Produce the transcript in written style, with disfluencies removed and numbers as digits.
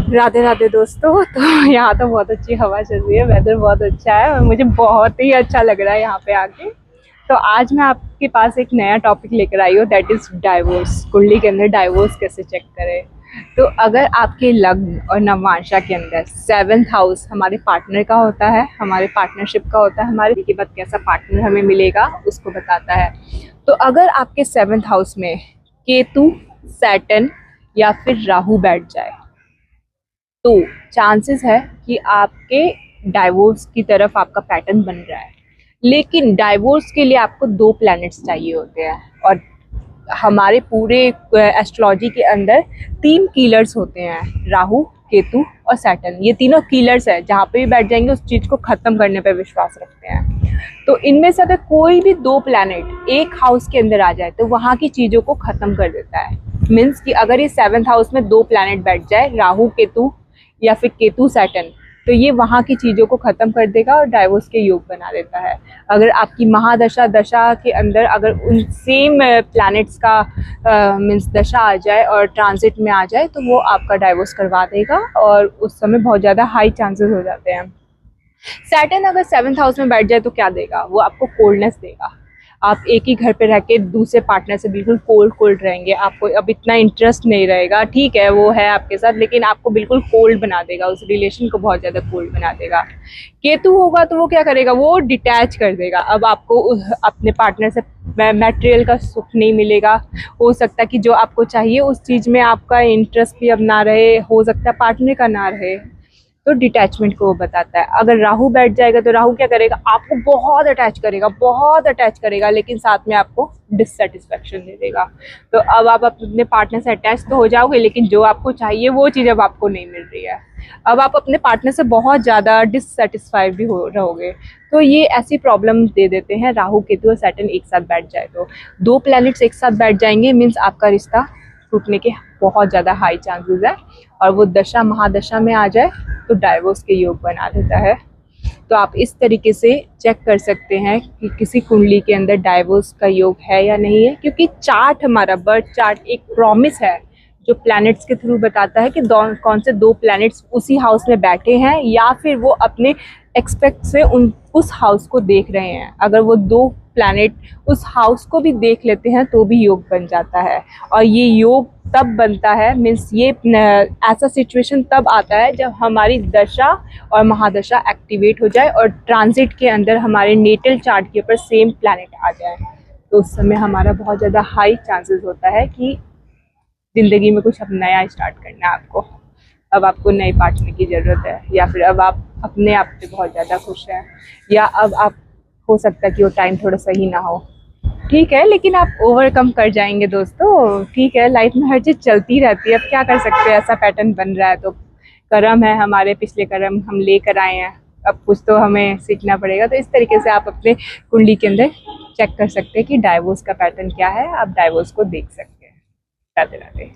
राधे राधे दोस्तों। तो यहाँ तो बहुत अच्छी हवा चल रही है, वेदर बहुत अच्छा है और मुझे बहुत ही अच्छा लग रहा है यहाँ पे आके। तो आज मैं आपके पास एक नया टॉपिक लेकर आई हूँ, दैट इज़ डाइवोर्स। कुंडली के अंदर डाइवोर्स कैसे चेक करें। तो अगर आपके लग्न और नवांशा के अंदर 7th हाउस हमारे पार्टनर का होता है, हमारे पार्टनरशिप का होता है, हमारे के बाद कैसा पार्टनर हमें मिलेगा उसको बताता है। तो अगर आपके 7th हाउस में केतु, सैटर्न या फिर राहु बैठ जाए तो चांसेस है कि आपके डाइवोर्स की तरफ आपका पैटर्न बन रहा है। लेकिन डाइवोर्स के लिए आपको 2 प्लैनेट्स चाहिए होते हैं और हमारे पूरे एस्ट्रोलॉजी के अंदर 3 कीलर्स होते हैं, राहु, केतु और सैटर्न। ये तीनों कीलर्स है, जहाँ पे भी बैठ जाएंगे उस चीज़ को ख़त्म करने पे विश्वास रखते हैं। तो इनमें से अगर कोई भी 2 प्लैनेट एक हाउस के अंदर आ जाए तो वहाँ की चीज़ों को ख़त्म कर देता है। मीन्स कि अगर ये 7th हाउस में 2 प्लैनेट बैठ जाए, राहु केतु या फिर केतु सैटर्न, तो ये वहाँ की चीज़ों को ख़त्म कर देगा और डाइवोर्स के योग बना देता है। अगर आपकी महादशा दशा के अंदर अगर उन सेम प्लैनेट्स का मीन्स दशा आ जाए और ट्रांजिट में आ जाए तो वो आपका डाइवोर्स करवा देगा और उस समय बहुत ज़्यादा हाई चांसेस हो जाते हैं। सैटर्न अगर 7th हाउस में बैठ जाए तो क्या देगा, वो आपको कोल्डनेस देगा। आप एक ही घर पे रह के दूसरे पार्टनर से बिल्कुल कोल्ड रहेंगे, आपको अब इतना इंटरेस्ट नहीं रहेगा। ठीक है वो है आपके साथ, लेकिन आपको बिल्कुल कोल्ड बना देगा, उस रिलेशन को बहुत ज़्यादा कोल्ड बना देगा। केतु होगा तो वो क्या करेगा, वो डिटैच कर देगा। अब आपको अपने पार्टनर से मटेरियल का सुख नहीं मिलेगा। हो सकता है कि जो आपको चाहिए उस चीज़ में आपका इंटरेस्ट भी अब ना रहे, हो सकता है पार्टनर का ना रहे, तो डिटैचमेंट को वो बताता है। अगर राहु बैठ जाएगा तो राहु क्या करेगा, आपको बहुत अटैच करेगा, लेकिन साथ में आपको डिससेटिस्फैक्शन दे देगा। तो अब आप अपने पार्टनर से अटैच तो हो जाओगे, लेकिन जो आपको चाहिए वो चीज़ अब आपको नहीं मिल रही है। अब आप अपने पार्टनर से बहुत ज़्यादा डिससेटिस्फाइड भी हो रहोगे। तो ये ऐसी प्रॉब्लम दे देते हैं राहु केतु और सैटर्न एक साथ बैठ जाए तो। 2 प्लैनेट्स एक साथ बैठ जाएंगे मीन्स आपका रिश्ता टूटने के बहुत ज़्यादा हाई चांसेस है, और वो दशा महादशा में आ जाए तो डाइवोर्स के योग बना देता है। तो आप इस तरीके से चेक कर सकते हैं कि किसी कुंडली के अंदर डाइवोर्स का योग है या नहीं है, क्योंकि चार्ट हमारा बर्थ चार्ट एक प्रॉमिस है जो प्लैनेट्स के थ्रू बताता है कि कौन से 2 प्लैनेट्स उसी हाउस में बैठे हैं या फिर वो अपने एक्सपेक्ट से उस हाउस को देख रहे हैं। अगर वो 2 प्लैनेट उस हाउस को भी देख लेते हैं तो भी योग बन जाता है। और ये योग तब बनता है, मीन्स ये ऐसा सिचुएशन तब आता है जब हमारी दशा और महादशा एक्टिवेट हो जाए और ट्रांजिट के अंदर हमारे नेटल चार्ट के ऊपर सेम प्लैनेट आ जाए। तो उस समय हमारा बहुत ज़्यादा हाई चांसेस होता है कि ज़िंदगी में कुछ अब नया स्टार्ट करना है आपको। अब आपको नए पार्टनर की ज़रूरत है, या फिर अब आप अपने आप पे बहुत ज़्यादा खुश हैं, या अब आप हो सकता है कि वो टाइम थोड़ा सही ना हो। ठीक है, लेकिन आप ओवरकम कर जाएंगे दोस्तों। ठीक है, लाइफ में हर चीज़ चलती रहती है, अब क्या कर सकते हैं, ऐसा पैटर्न बन रहा है तो कर्म है हमारे, पिछले कर्म हम लेकर आए हैं, अब कुछ तो हमें सीखना पड़ेगा। तो इस तरीके से आप अपने कुंडली के अंदर चेक कर सकते हैं कि डाइवोर्स का पैटर्न क्या है, आप डाइवोर्स को देख सकते हैं। राधे राधे।